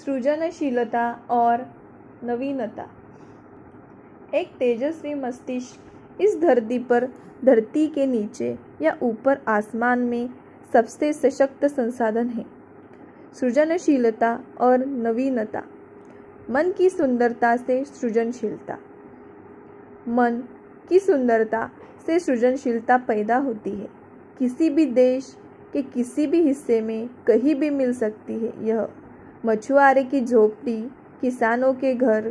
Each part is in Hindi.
सृजनशीलता और नवीनता। एक तेजस्वी मस्तिष्क इस धरती पर, धरती के नीचे या ऊपर आसमान में सबसे सशक्त संसाधन है। सृजनशीलता और नवीनता। मन की सुंदरता से सृजनशीलता। मन की सुंदरता से सृजनशीलता पैदा होती है। किसी भी देश के किसी भी हिस्से में कहीं भी मिल सकती है। यह मछुआरे की झोपड़ी, किसानों के घर,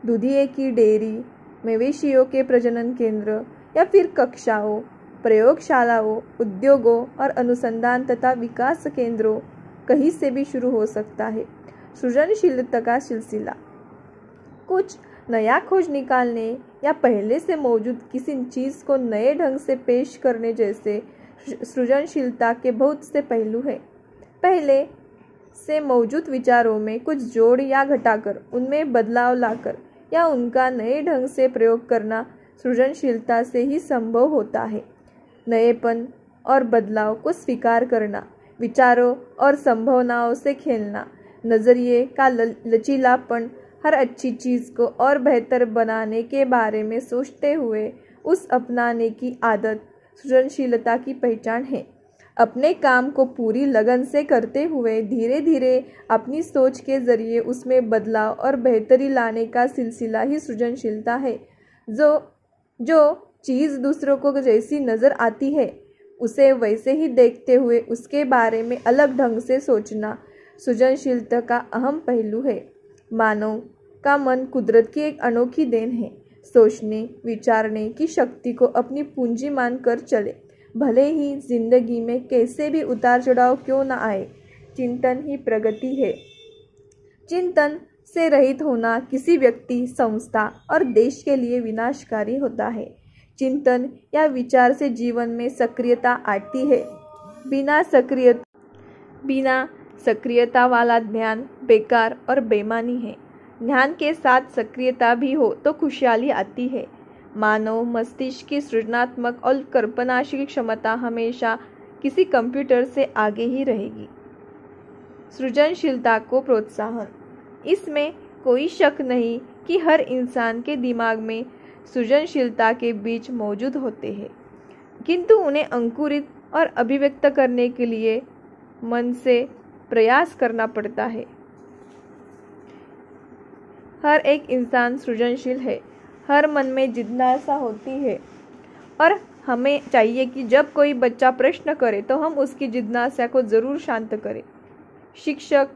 दूधिए की डेयरी, मवेशियों के प्रजनन केंद्र या फिर कक्षाओं, प्रयोगशालाओं, उद्योगों और अनुसंधान तथा विकास केंद्रों कहीं से भी शुरू हो सकता है। सृजनशीलता का सिलसिला। कुछ नया खोज निकालने या पहले से मौजूद किसी चीज़ को नए ढंग से पेश करने जैसे सृजनशीलता के बहुत से पहलू हैं। पहले से मौजूद विचारों में कुछ जोड़ या घटाकर, उनमें बदलाव लाकर या उनका नए ढंग से प्रयोग करना सृजनशीलता से ही संभव होता है। नएपन और बदलाव को स्वीकार करना, विचारों और संभावनाओं से खेलना, नज़रिए का लचीलापन, हर अच्छी चीज़ को और बेहतर बनाने के बारे में सोचते हुए उस अपनाने की आदत सृजनशीलता की पहचान है। अपने काम को पूरी लगन से करते हुए धीरे धीरे अपनी सोच के जरिए उसमें बदलाव और बेहतरी लाने का सिलसिला ही सृजनशीलता है। जो चीज़ दूसरों को जैसी नज़र आती है उसे वैसे ही देखते हुए उसके बारे में अलग ढंग से सोचना सृजनशीलता का अहम पहलू है। मानव का मन कुदरत की एक अनोखी देन है। सोचने विचारने की शक्ति को अपनी पूंजी मानकर चले, भले ही जिंदगी में कैसे भी उतार चढ़ाव क्यों न आए। चिंतन ही प्रगति है। चिंतन से रहित होना किसी व्यक्ति, संस्था और देश के लिए विनाशकारी होता है। चिंतन या विचार से जीवन में सक्रियता आती है। बिना सक्रियता वाला ध्यान बेकार और बेईमानी है। ध्यान के साथ सक्रियता भी हो तो खुशहाली आती है। मानव मस्तिष्क की सृजनात्मक और कल्पनाशील क्षमता हमेशा किसी कंप्यूटर से आगे ही रहेगी। सृजनशीलता को प्रोत्साहन। इसमें कोई शक नहीं कि हर इंसान के दिमाग में सृजनशीलता के बीज मौजूद होते हैं, किंतु उन्हें अंकुरित और अभिव्यक्त करने के लिए मन से प्रयास करना पड़ता है। हर एक इंसान सृजनशील है। हर मन में जिज्ञासा होती है और हमें चाहिए कि जब कोई बच्चा प्रश्न करे तो हम उसकी जिज्ञासा को ज़रूर शांत करें। शिक्षक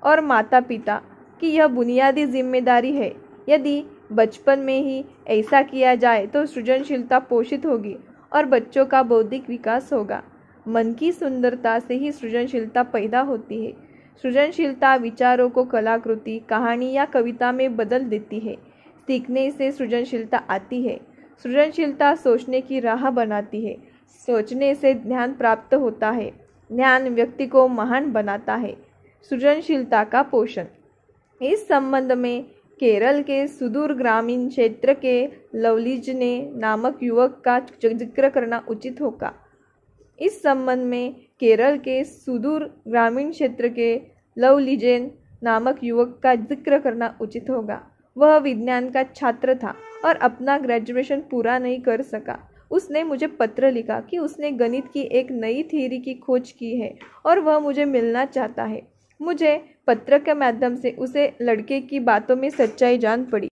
और माता पिता की यह बुनियादी जिम्मेदारी है। यदि बचपन में ही ऐसा किया जाए तो सृजनशीलता पोषित होगी और बच्चों का बौद्धिक विकास होगा। मन की सुंदरता से ही सृजनशीलता पैदा होती है। सृजनशीलता विचारों को कलाकृति, कहानी या कविता में बदल देती है। सीखने से सृजनशीलता आती है। सृजनशीलता सोचने की राह बनाती है। सोचने से ध्यान प्राप्त होता है। ध्यान व्यक्ति को महान बनाता है। सृजनशीलता का पोषण। इस संबंध में केरल के सुदूर ग्रामीण क्षेत्र के लवलीजने नामक युवक का जिक्र करना उचित होगा। इस संबंध में केरल के सुदूर ग्रामीण क्षेत्र के लवलीजेन नामक युवक का जिक्र करना उचित होगा। वह विज्ञान का छात्र था और अपना ग्रेजुएशन पूरा नहीं कर सका। उसने मुझे पत्र लिखा कि उसने गणित की एक नई थ्योरी की खोज की है और वह मुझे मिलना चाहता है। मुझे पत्र के माध्यम से उसे लड़के की बातों में सच्चाई जान पड़ी।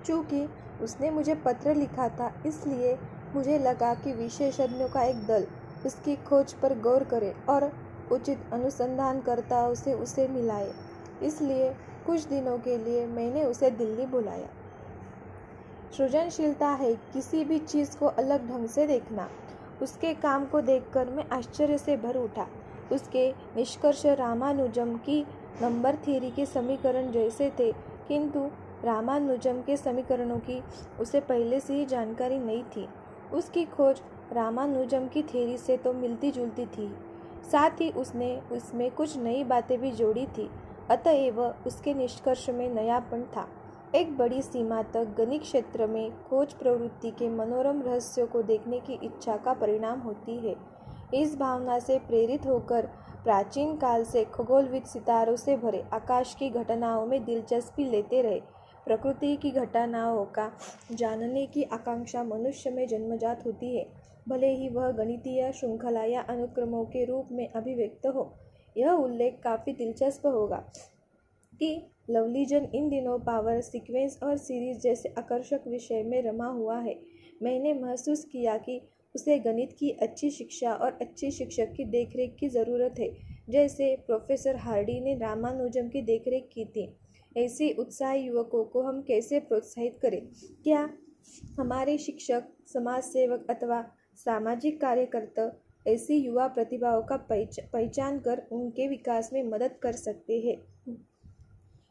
चूँकि उसने मुझे पत्र लिखा था, इसलिए मुझे लगा कि विशेषज्ञों का एक दल उसकी खोज पर गौर करे और उचित अनुसंधानकर्ताओं से उसे मिलाए। इसलिए कुछ दिनों के लिए मैंने उसे दिल्ली बुलाया। सृजनशीलता है किसी भी चीज़ को अलग ढंग से देखना। उसके काम को देखकर मैं आश्चर्य से भर उठा। उसके निष्कर्ष रामानुजम की नंबर थ्योरी के समीकरण जैसे थे, किंतु रामानुजम के समीकरणों की उसे पहले से ही जानकारी नहीं थी। उसकी खोज रामानुजम की थ्योरी से तो मिलती जुलती थी, साथ ही उसने उसमें कुछ नई बातें भी जोड़ी थी। अतएव उसके निष्कर्ष में नयापन था। एक बड़ी सीमा तक गणित क्षेत्र में खोज प्रवृत्ति के मनोरम रहस्यों को देखने की इच्छा का परिणाम होती है। इस भावना से प्रेरित होकर प्राचीन काल से खगोलविद सितारों से भरे आकाश की घटनाओं में दिलचस्पी लेते रहे। प्रकृति की घटनाओं का जानने की आकांक्षा मनुष्य में जन्मजात होती है, भले ही वह गणितीय श्रृंखला या अनुक्रमों के रूप में अभिव्यक्त हो। यह उल्लेख काफ़ी दिलचस्प होगा कि लवलीजन इन दिनों पावर सीक्वेंस और सीरीज जैसे आकर्षक विषय में रमा हुआ है। मैंने महसूस किया कि उसे गणित की अच्छी शिक्षा और अच्छी शिक्षक की देखरेख की ज़रूरत है, जैसे प्रोफेसर हार्डी ने रामानुजम की देखरेख की थी। ऐसे उत्साही युवकों को हम कैसे प्रोत्साहित करें? क्या हमारे शिक्षक, समाज सेवक अथवा सामाजिक कार्यकर्ता ऐसी युवा प्रतिभाओं का पहचान कर उनके विकास में मदद कर सकते हैं?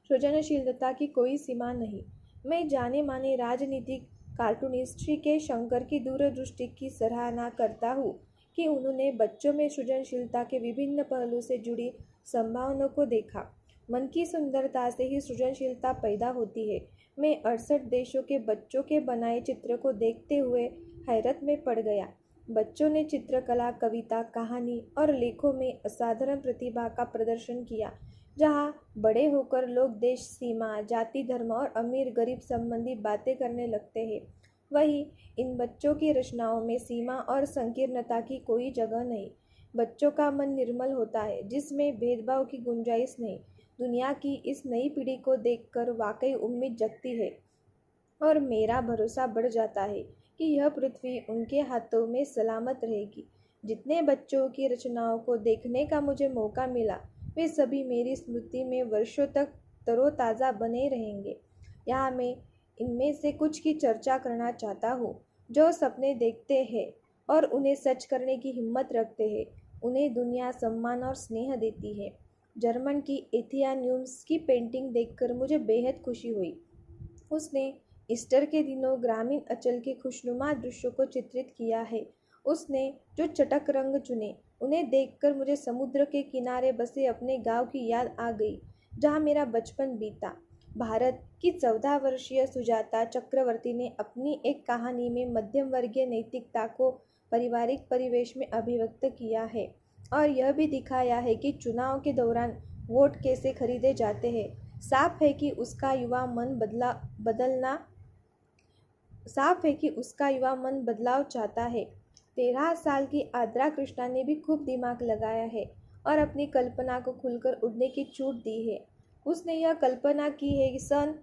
सृजनशीलता की कोई सीमा नहीं। मैं जाने माने राजनीतिक कार्टूनिस्ट श्री के शंकर की दूरदृष्टि की सराहना करता हूँ कि उन्होंने बच्चों में सृजनशीलता के विभिन्न पहलू से जुड़ी संभावनाओं को देखा। मन की सुंदरता से ही सृजनशीलता पैदा होती है। मैं 68 देशों के बच्चों के बनाए चित्र को देखते हुए हैरत में पड़ गया। बच्चों ने चित्रकला, कविता, कहानी और लेखों में असाधारण प्रतिभा का प्रदर्शन किया। जहाँ बड़े होकर लोग देश, सीमा, जाति, धर्म और अमीर गरीब संबंधी बातें करने लगते हैं, वहीं इन बच्चों की रचनाओं में सीमा और संकीर्णता की कोई जगह नहीं। बच्चों का मन निर्मल होता है, जिसमें भेदभाव की गुंजाइश नहीं। दुनिया की इस नई पीढ़ी को देखकर वाकई उम्मीद जगती है और मेरा भरोसा बढ़ जाता है कि यह पृथ्वी उनके हाथों में सलामत रहेगी। जितने बच्चों की रचनाओं को देखने का मुझे मौका मिला, वे सभी मेरी स्मृति में वर्षों तक तरोताज़ा बने रहेंगे। यहाँ मैं इनमें से कुछ की चर्चा करना चाहता हूँ, जो सपने देखते हैं और उन्हें सच करने की हिम्मत रखते हैं। उन्हें दुनिया सम्मान और स्नेह देती है। जर्मन की एथिया न्यूम्स की पेंटिंग देखकर मुझे बेहद खुशी हुई। उसने ईस्टर के दिनों ग्रामीण अंचल के खुशनुमा दृश्यों को चित्रित किया है। उसने जो चटक रंग चुने, उन्हें देखकर मुझे समुद्र के किनारे बसे अपने गांव की याद आ गई, जहां मेरा बचपन बीता। भारत की 14 वर्षीय सुजाता चक्रवर्ती ने अपनी एक कहानी में मध्यम वर्गीय नैतिकता को पारिवारिक परिवेश में अभिव्यक्त किया है और यह भी दिखाया है कि चुनाव के दौरान वोट कैसे खरीदे जाते हैं। साफ है कि उसका युवा मन बदलाव चाहता है। 13 साल की आद्रा कृष्णा ने भी खूब दिमाग लगाया है और अपनी कल्पना को खुलकर उड़ने की छूट दी है। उसने यह कल्पना की है कि सन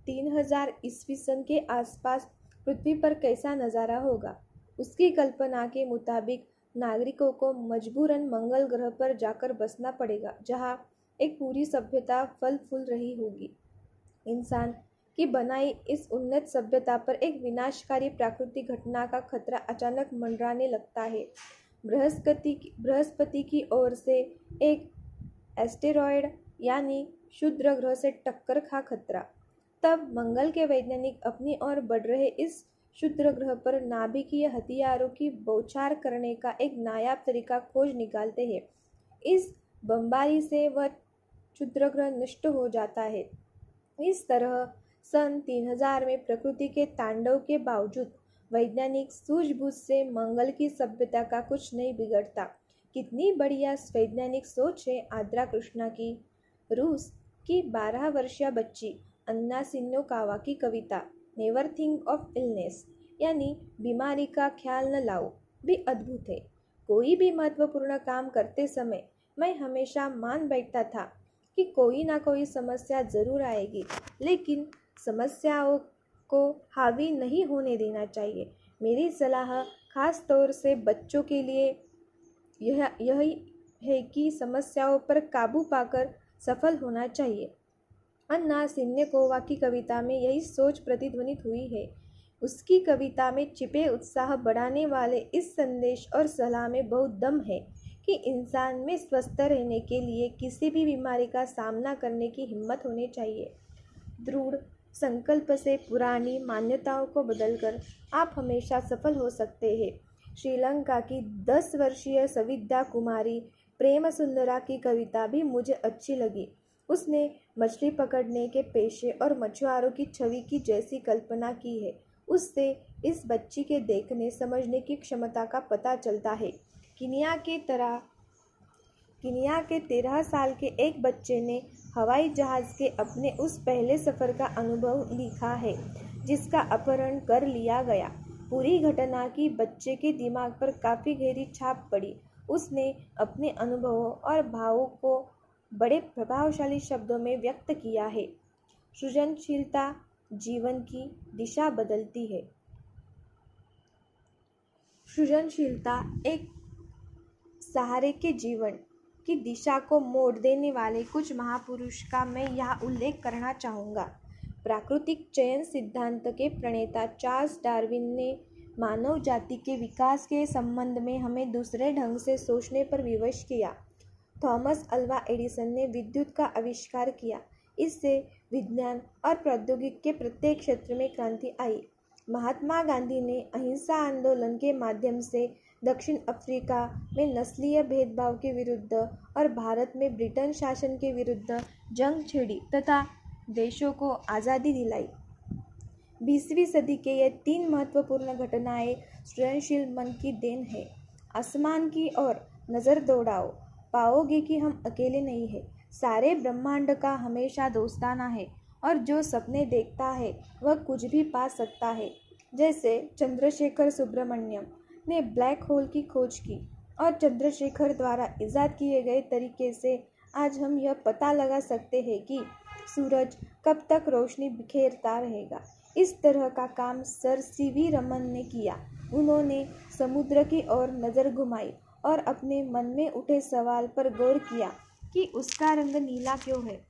3000 ईस्वी सन के आसपास पृथ्वी पर कैसा नज़ारा होगा। उसकी कल्पना के मुताबिक नागरिकों को मजबूरन मंगल ग्रह पर जाकर बसना पड़ेगा, जहाँ एक पूरी सभ्यता फल फूल रही होगी। इंसान की बनाई इस उन्नत सभ्यता पर एक विनाशकारी प्राकृतिक घटना का खतरा अचानक मंडराने लगता है। बृहस्पति की ओर से एक एस्टेरॉयड यानी क्षुद्र ग्रह से टक्कर का खतरा। तब मंगल के वैज्ञानिक अपनी ओर बढ़ रहे इस क्षुद्र ग्रह पर नाभिकीय हथियारों की बौछार करने का एक नायाब तरीका खोज निकालते हैं। इस बमबारी से वह क्षुद्र ग्रह नष्ट हो जाता है। इस तरह सन 3000 में प्रकृति के तांडव के बावजूद वैज्ञानिक सूझबूझ से मंगल की सभ्यता का कुछ नहीं बिगड़ता। कितनी बढ़िया वैज्ञानिक सोच है आद्रा कृष्णा की। रूस की 12 वर्षीय बच्ची अन्ना सिन्नोकावा की कविता नेवर थिंक ऑफ इलनेस यानी बीमारी का ख्याल न लाओ भी अद्भुत है। कोई भी महत्वपूर्ण काम करते समय मैं हमेशा मान बैठता था कि कोई ना कोई समस्या ज़रूर आएगी, लेकिन समस्याओं को हावी नहीं होने देना चाहिए। मेरी सलाह खास तौर से बच्चों के लिए यही है कि समस्याओं पर काबू पाकर सफल होना चाहिए। अन्ना सिन्नेकोवा की कविता में यही सोच प्रतिध्वनित हुई है। उसकी कविता में छिपे उत्साह बढ़ाने वाले इस संदेश और सलाह में बहुत दम है कि इंसान में स्वस्थ रहने के लिए किसी भी बीमारी का सामना करने की हिम्मत होनी चाहिए। दृढ़ संकल्प से पुरानी मान्यताओं को बदलकर आप हमेशा सफल हो सकते हैं। श्रीलंका की 10 वर्षीय सविद्या कुमारी प्रेम सुंदरा की कविता भी मुझे अच्छी लगी। उसने मछली पकड़ने के पेशे और मछुआरों की छवि की जैसी कल्पना की है। उससे इस बच्ची के देखने समझने की क्षमता का पता चलता है। कीनिया के 13 साल के एक बच्चे ने हवाई जहाज़ के अपने उस पहले सफ़र का अनुभव लिखा है जिसका अपहरण कर लिया गया। पूरी घटना की बच्चे के दिमाग पर काफ़ी गहरी छाप पड़ी। उसने अपने अनुभवों और भावों को बड़े प्रभावशाली शब्दों में व्यक्त किया है। सृजनशीलता जीवन की दिशा बदलती है। सृजनशीलता एक सहारे के जीवन की दिशा को मोड़ देने वाले कुछ महापुरुष का मैं यहाँ उल्लेख करना चाहूँगा। प्राकृतिक चयन सिद्धांत के प्रणेता चार्ल्स डार्विन ने मानव जाति के विकास के संबंध में हमें दूसरे ढंग से सोचने पर विवश किया। थॉमस अल्वा एडिसन ने विद्युत का आविष्कार किया। इससे विज्ञान और प्रौद्योगिकी के प्रत्येक क्षेत्र में क्रांति आई। महात्मा गांधी ने अहिंसा आंदोलन के माध्यम से दक्षिण अफ्रीका में नस्लीय भेदभाव के विरुद्ध और भारत में ब्रिटेन शासन के विरुद्ध जंग छेड़ी तथा देशों को आज़ादी दिलाई। 20वीं सदी के ये 3 महत्वपूर्ण घटनाएं सृजनशील मन की देन है। आसमान की ओर नज़र दौड़ाओ, पाओगे कि हम अकेले नहीं हैं। सारे ब्रह्मांड का हमेशा दोस्ताना है और जो सपने देखता है वह कुछ भी पा सकता है। जैसे चंद्रशेखर सुब्रमण्यम ने ब्लैक होल की खोज की और चंद्रशेखर द्वारा इजाद किए गए तरीके से आज हम यह पता लगा सकते हैं कि सूरज कब तक रोशनी बिखेरता रहेगा। इस तरह का काम सर सीवी रमन ने किया। उन्होंने समुद्र की ओर नज़र घुमाई और अपने मन में उठे सवाल पर गौर किया कि उसका रंग नीला क्यों है।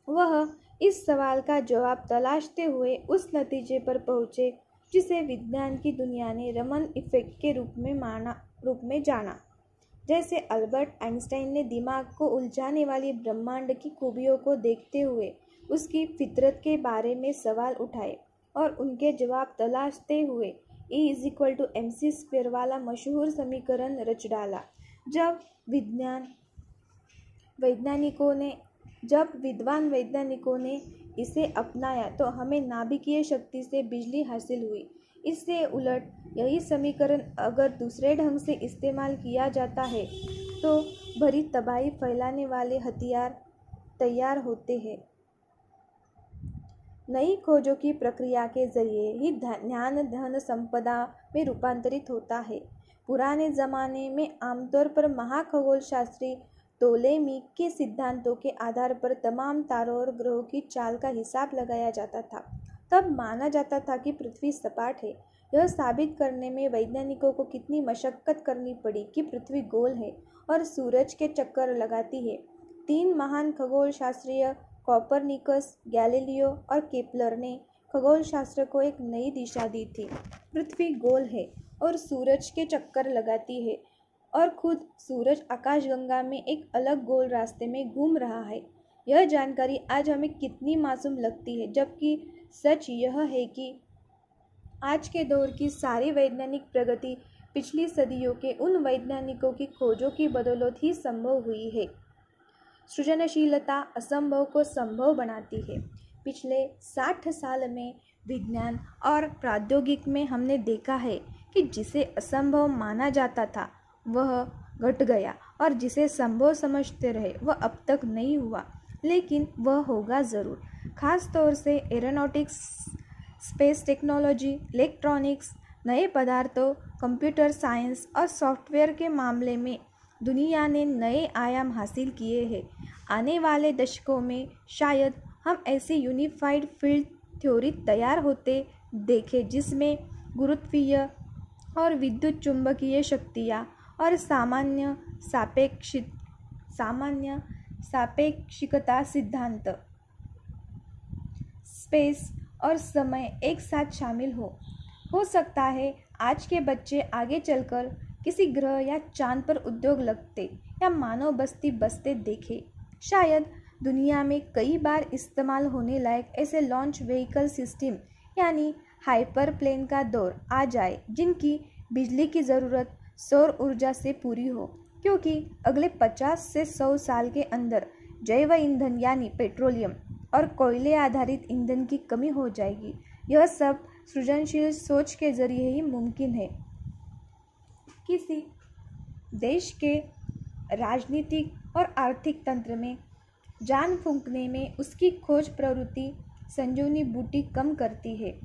वह इस सवाल का जवाब तलाशते हुए उस नतीजे पर पहुँचे जिसे विज्ञान की दुनिया ने रमन इफेक्ट के रूप में जाना। जैसे अल्बर्ट आइंस्टाइन ने दिमाग को उलझाने वाली ब्रह्मांड की खूबियों को देखते हुए उसकी फितरत के बारे में सवाल उठाए और उनके जवाब तलाशते हुए E=mc² वाला मशहूर समीकरण रच डाला। जब विद्वान वैज्ञानिकों ने इसे अपनाया तो हमें नाभिकीय शक्ति से बिजली हासिल हुई। इससे उलट यही समीकरण अगर दूसरे ढंग से इस्तेमाल किया जाता है तो भरी तबाही फैलाने वाले हथियार तैयार होते हैं। नई खोजों की प्रक्रिया के जरिए ही ज्ञान धन संपदा में रूपांतरित होता है। पुराने ज़माने में आमतौर पर महाखगोलशास्त्री टोलेमी के सिद्धांतों के आधार पर तमाम तारों और ग्रहों की चाल का हिसाब लगाया जाता था। तब माना जाता था कि पृथ्वी सपाट है। यह साबित करने में वैज्ञानिकों को कितनी मशक्कत करनी पड़ी कि पृथ्वी गोल है और सूरज के चक्कर लगाती है। 3 महान खगोलशास्त्रीय कोपरनिकस, गैलीलियो और केपलर ने खगोलशास्त्र को एक नई दिशा दी थी। पृथ्वी गोल है और सूरज के चक्कर लगाती है और खुद सूरज आकाशगंगा में एक अलग गोल रास्ते में घूम रहा है। यह जानकारी आज हमें कितनी मासूम लगती है, जबकि सच यह है कि आज के दौर की सारी वैज्ञानिक प्रगति पिछली सदियों के उन वैज्ञानिकों की खोजों की बदौलत ही संभव हुई है। सृजनशीलता असंभव को संभव बनाती है। पिछले 60 साल में विज्ञान और प्रौद्योगिकी में हमने देखा है कि जिसे असंभव माना जाता था वह घट गया और जिसे संभव समझते रहे वह अब तक नहीं हुआ, लेकिन वह होगा ज़रूर। खास तौर से एरोनॉटिक्स, स्पेस टेक्नोलॉजी, इलेक्ट्रॉनिक्स, नए पदार्थों, कंप्यूटर साइंस और सॉफ्टवेयर के मामले में दुनिया ने नए आयाम हासिल किए हैं। आने वाले दशकों में शायद हम ऐसी यूनिफाइड फील्ड थ्योरी तैयार होते देखें जिसमें गुरुत्वीय और विद्युत चुंबकीय शक्तियाँ और सामान्य सापेक्षिकता सिद्धांत, स्पेस और समय एक साथ शामिल हो सकता है आज के बच्चे आगे चलकर किसी ग्रह या चांद पर उद्योग लगते या मानव बस्ती बसते देखे। शायद दुनिया में कई बार इस्तेमाल होने लायक ऐसे लॉन्च व्हीकल सिस्टम यानी हाइपर प्लेन का दौर आ जाए जिनकी बिजली की ज़रूरत सौर ऊर्जा से पूरी हो, क्योंकि अगले 50 से 100 साल के अंदर जैव ईंधन यानी पेट्रोलियम और कोयले आधारित ईंधन की कमी हो जाएगी। यह सब सृजनशील सोच के जरिए ही मुमकिन है। देश के राजनीतिक और आर्थिक तंत्र में जान फूंकने में उसकी खोज प्रवृत्ति संजीवनी बूटी कम करती है।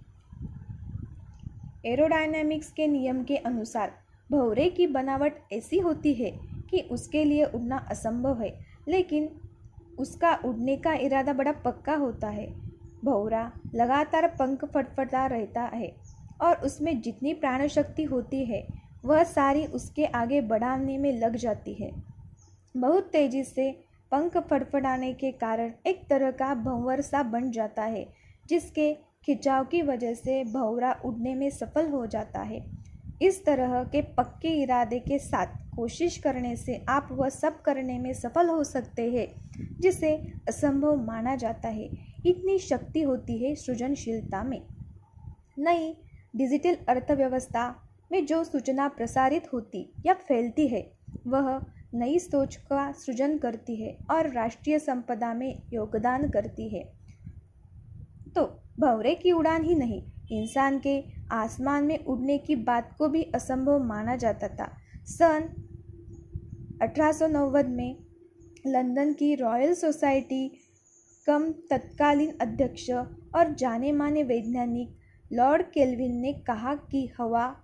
एरोडायनामिक्स के नियम के अनुसार भंवरे की बनावट ऐसी होती है कि उसके लिए उड़ना असंभव है, लेकिन उसका उड़ने का इरादा बड़ा पक्का होता है। भंवरा लगातार पंख फटफटा रहता है और उसमें जितनी प्राण शक्ति होती है वह सारी उसके आगे बढ़ाने में लग जाती है। बहुत तेजी से पंख फड़फड़ाने के कारण एक तरह का भंवर सा बन जाता है, जिसके खिंचाव की वजह से भंवरा उड़ने में सफल हो जाता है। इस तरह के पक्के इरादे के साथ कोशिश करने से आप वह सब करने में सफल हो सकते हैं जिसे असंभव माना जाता है। इतनी शक्ति होती है सृजनशीलता में। नई डिजिटल अर्थव्यवस्था में जो सूचना प्रसारित होती या फैलती है वह नई सोच का सृजन करती है और राष्ट्रीय संपदा में योगदान करती है। तो भंवरे की उड़ान ही नहीं, इंसान के आसमान में उड़ने की बात को भी असंभव माना जाता था। सन 1890 में लंदन की रॉयल सोसाइटी कम तत्कालीन अध्यक्ष और जाने माने वैज्ञानिक लॉर्ड केल्विन ने कहा कि हवा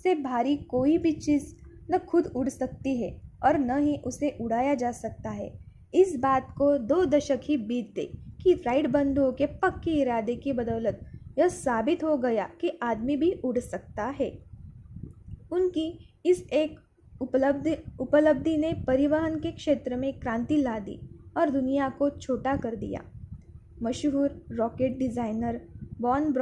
से भारी कोई भी चीज़ न खुद उड़ सकती है और न ही उसे उड़ाया जा सकता है। इस बात को 2 दशक ही बीत गए कि राइट बंधुओं के पक्के इरादे की बदौलत यह साबित हो गया कि आदमी भी उड़ सकता है। उनकी इस एक उपलब्धि ने परिवहन के क्षेत्र में क्रांति ला दी और दुनिया को छोटा कर दिया। मशहूर रॉकेट डिज़ाइनर वॉन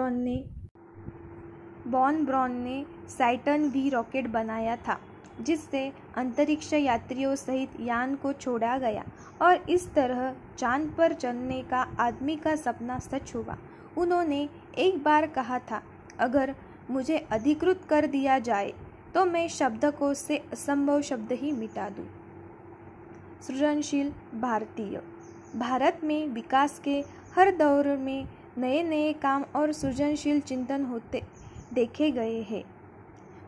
ब्राउन ने सैटर्न V रॉकेट बनाया था, जिससे अंतरिक्ष यात्रियों सहित यान को छोड़ा गया और इस तरह चांद पर चलने का आदमी का सपना सच हुआ। उन्होंने एक बार कहा था, अगर मुझे अधिकृत कर दिया जाए तो मैं शब्दकोश से असंभव शब्द ही मिटा दूं। सृजनशील भारतीय। भारत में विकास के हर दौर में नए नए काम और सृजनशील चिंतन होते देखे गए हैं।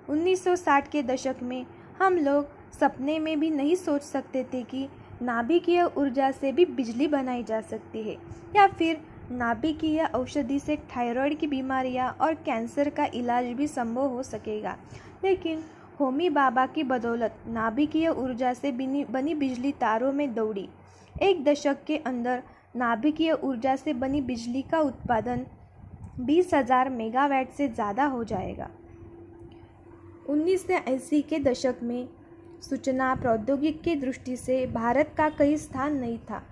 1960 के दशक में हम लोग सपने में भी नहीं सोच सकते थे कि नाभिकीय ऊर्जा से भी बिजली बनाई जा सकती है, या फिर नाभिकीय औषधि से थायराइड की बीमारियां और कैंसर का इलाज भी संभव हो सकेगा। लेकिन होमी बाबा की बदौलत नाभिकीय ऊर्जा से बनी बिजली तारों में दौड़ी। 1 दशक के अंदर नाभिकीय ऊर्जा से बनी बिजली का उत्पादन 20,000 मेगावाट से ज़्यादा हो जाएगा। 1980 के दशक में सूचना प्रौद्योगिकी की दृष्टि से भारत का कहीं स्थान नहीं था,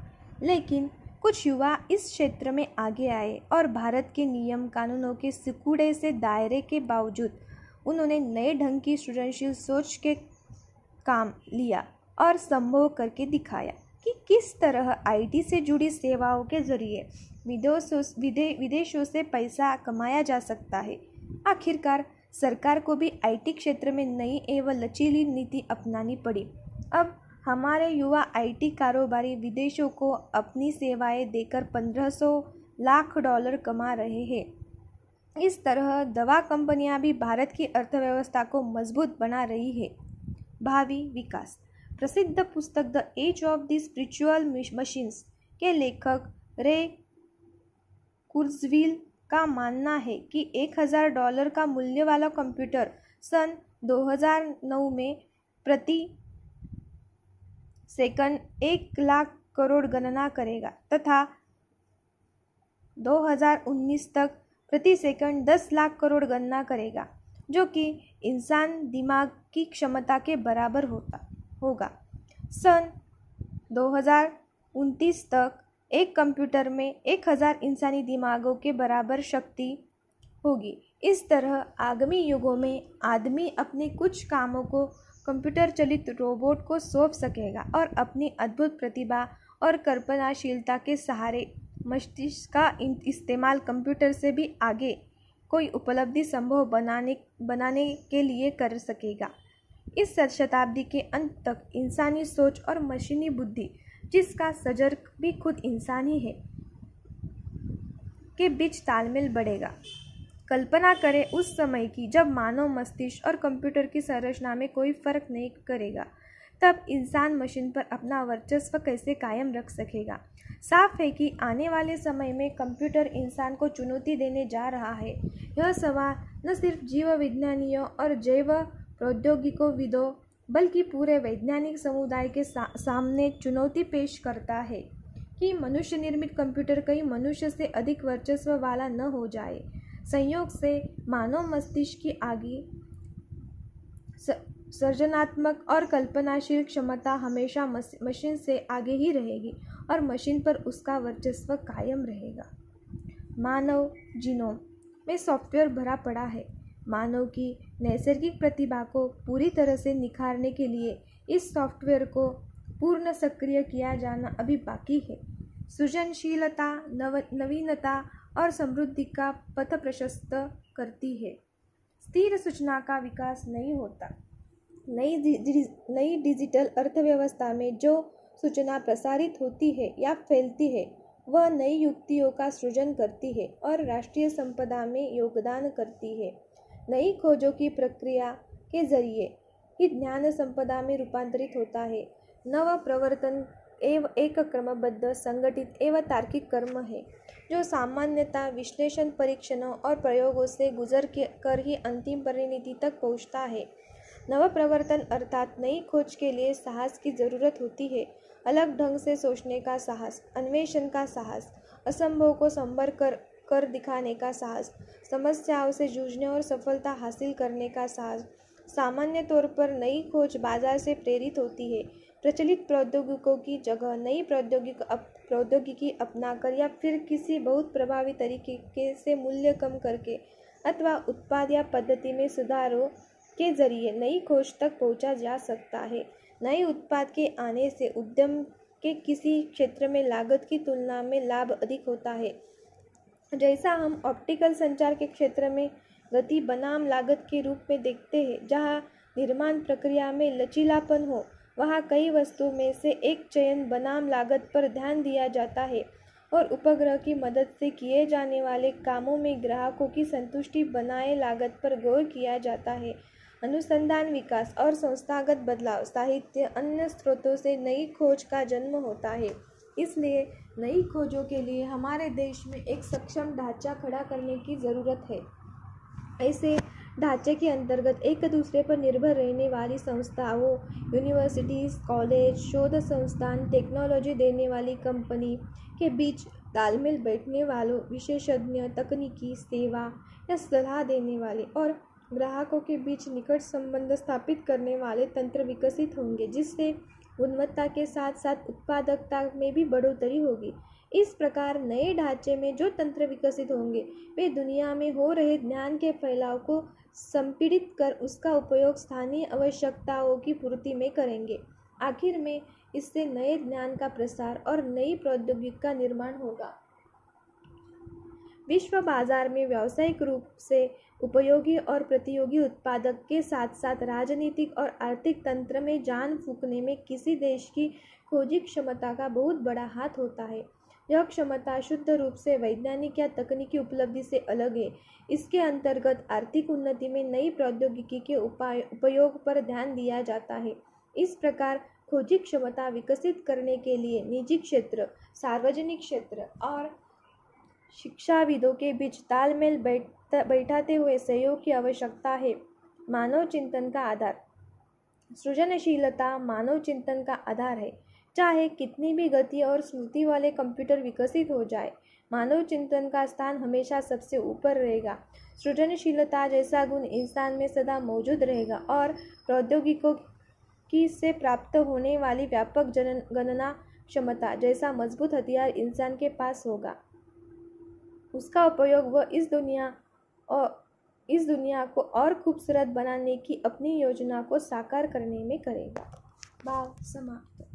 लेकिन कुछ युवा इस क्षेत्र में आगे आए और भारत के नियम कानूनों के सिकुड़े से दायरे के बावजूद उन्होंने नए ढंग की सृजनशील सोच के काम लिया और संभव करके दिखाया कि किस तरह IT से जुड़ी सेवाओं के जरिए विदेशों से पैसा कमाया जा सकता है। आखिरकार सरकार को भी IT क्षेत्र में नई एवं लचीली नीति अपनानी पड़ी। अब हमारे युवा IT कारोबारी विदेशों को अपनी सेवाएं देकर $1,500 लाख कमा रहे हैं। इस तरह दवा कंपनियां भी भारत की अर्थव्यवस्था को मजबूत बना रही है। भावी विकास। प्रसिद्ध पुस्तक the age of the spiritual machines के लेखक रे कुर्जवील का मानना है कि $1,000 का मूल्य वाला कंप्यूटर सन 2009 में प्रति सेकंड 1 लाख करोड़ गणना करेगा तथा 2019 तक प्रति सेकंड 10 लाख करोड़ गणना करेगा, जो कि इंसान दिमाग की क्षमता के बराबर होगा। सन 2029 तक एक कंप्यूटर में 1000 इंसानी दिमागों के बराबर शक्ति होगी। इस तरह आगामी युगों में आदमी अपने कुछ कामों को कंप्यूटर चलित रोबोट को सौंप सकेगा और अपनी अद्भुत प्रतिभा और कल्पनाशीलता के सहारे मस्तिष्क का इस्तेमाल कंप्यूटर से भी आगे कोई उपलब्धि संभव बनाने के लिए कर सकेगा। इस शताब्दी के अंत तक इंसानी सोच और मशीनी बुद्धि, जिसका सर्जक भी खुद इंसान ही है, के बीच तालमेल बढ़ेगा। कल्पना करें उस समय की जब मानव मस्तिष्क और कंप्यूटर की संरचना में कोई फर्क नहीं करेगा। तब इंसान मशीन पर अपना वर्चस्व कैसे कायम रख सकेगा। साफ है कि आने वाले समय में कंप्यूटर इंसान को चुनौती देने जा रहा है। यह सवाल न सिर्फ जीव विज्ञानियों और जैव प्रौद्योगिकोविदों बल्कि पूरे वैज्ञानिक समुदाय के सामने चुनौती पेश करता है कि मनुष्य निर्मित कंप्यूटर कहीं मनुष्य से अधिक वर्चस्व वाला न हो जाए। संयोग से मानव मस्तिष्क की आगे सृजनात्मक और कल्पनाशील क्षमता हमेशा मशीन से आगे ही रहेगी और मशीन पर उसका वर्चस्व कायम रहेगा। मानव जीनोम में सॉफ्टवेयर भरा पड़ा है। मानव की नैसर्गिक प्रतिभा को पूरी तरह से निखारने के लिए इस सॉफ्टवेयर को पूर्ण सक्रिय किया जाना अभी बाकी है। सृजनशीलता, नवीनता और समृद्धि का पथ प्रशस्त करती है। स्थिर सूचना का विकास नहीं होता। नई डिजिटल अर्थव्यवस्था में जो सूचना प्रसारित होती है या फैलती है वह नई युक्तियों का सृजन करती है और राष्ट्रीय संपदा में योगदान करती है। नई खोजों की प्रक्रिया के जरिए ही ज्ञान संपदा में रूपांतरित होता है। नव प्रवर्तन एक क्रमबद्ध, संगठित एवं तार्किक कर्म है जो सामान्यतः विश्लेषण, परीक्षणों और प्रयोगों से गुजर कर ही अंतिम परिणति तक पहुंचता है। नव प्रवर्तन अर्थात नई खोज के लिए साहस की जरूरत होती है। अलग ढंग से सोचने का साहस, अन्वेषण का साहस, असंभव को संभव कर दिखाने का साहस, समस्याओं से जूझने और सफलता हासिल करने का साहस। सामान्य तौर पर नई खोज बाजार से प्रेरित होती है। प्रचलित प्रौद्योगिकों की जगह नई प्रौद्योगिकी अपनाकर या फिर किसी बहुत प्रभावी तरीके से मूल्य कम करके अथवा उत्पाद या पद्धति में सुधारों के जरिए नई खोज तक पहुंचा जा सकता है। नए उत्पाद के आने से उद्यम के किसी क्षेत्र में लागत की तुलना में लाभ अधिक होता है। जैसा हम ऑप्टिकल संचार के क्षेत्र में गति बनाम लागत के रूप में देखते हैं, जहां निर्माण प्रक्रिया में लचीलापन हो वहां कई वस्तुओं में से एक चयन बनाम लागत पर ध्यान दिया जाता है और उपग्रह की मदद से किए जाने वाले कामों में ग्राहकों की संतुष्टि बनाए लागत पर गौर किया जाता है। अनुसंधान, विकास और संस्थागत बदलाव, साहित्य, अन्य स्रोतों से नई खोज का जन्म होता है। इसलिए नई खोजों के लिए हमारे देश में एक सक्षम ढांचा खड़ा करने की ज़रूरत है। ऐसे ढांचे के अंतर्गत एक दूसरे पर निर्भर रहने वाली संस्थाओं, यूनिवर्सिटीज़, कॉलेज, शोध संस्थान, टेक्नोलॉजी देने वाली कंपनी के बीच तालमेल बैठने वालों, विशेषज्ञ, तकनीकी सेवा या सलाह देने वाले और ग्राहकों के बीच निकट संबंध स्थापित करने वाले तंत्र विकसित होंगे, जिससे गुणवत्ता के साथ साथ उत्पादकता में भी बढ़ोतरी होगी। इस प्रकार नए ढांचे में जो तंत्र विकसित होंगे वे दुनिया में हो रहे ज्ञान के फैलाव को संपीड़ित कर उसका उपयोग स्थानीय आवश्यकताओं की पूर्ति में करेंगे। आखिर में इससे नए ज्ञान का प्रसार और नई प्रौद्योगिकी का निर्माण होगा। विश्व बाजार में व्यावसायिक रूप से उपयोगी और प्रतियोगी उत्पादक के साथ साथ राजनीतिक और आर्थिक तंत्र में जान फूंकने में किसी देश की खोजी क्षमता का बहुत बड़ा हाथ होता है। यह क्षमता शुद्ध रूप से वैज्ञानिक या तकनीकी उपलब्धि से अलग है। इसके अंतर्गत आर्थिक उन्नति में नई प्रौद्योगिकी के उपयोग पर ध्यान दिया जाता है। इस प्रकार खोजी क्षमता विकसित करने के लिए निजी क्षेत्र, सार्वजनिक क्षेत्र और शिक्षाविदों के बीच तालमेल बैठाते हुए सहयोग की आवश्यकता है। मानव चिंतन का आधार। सृजनशीलता मानव चिंतन का आधार है। चाहे कितनी भी गति और स्मृति वाले कंप्यूटर विकसित हो जाए, मानव चिंतन का स्थान हमेशा सबसे ऊपर रहेगा। सृजनशीलता जैसा गुण इंसान में सदा मौजूद रहेगा और प्रौद्योगिकी से प्राप्त होने वाली व्यापक गणना क्षमता जैसा मजबूत हथियार इंसान के पास होगा। उसका उपयोग वह इस दुनिया को और खूबसूरत बनाने की अपनी योजना को साकार करने में करेगा। भाव समाप्त।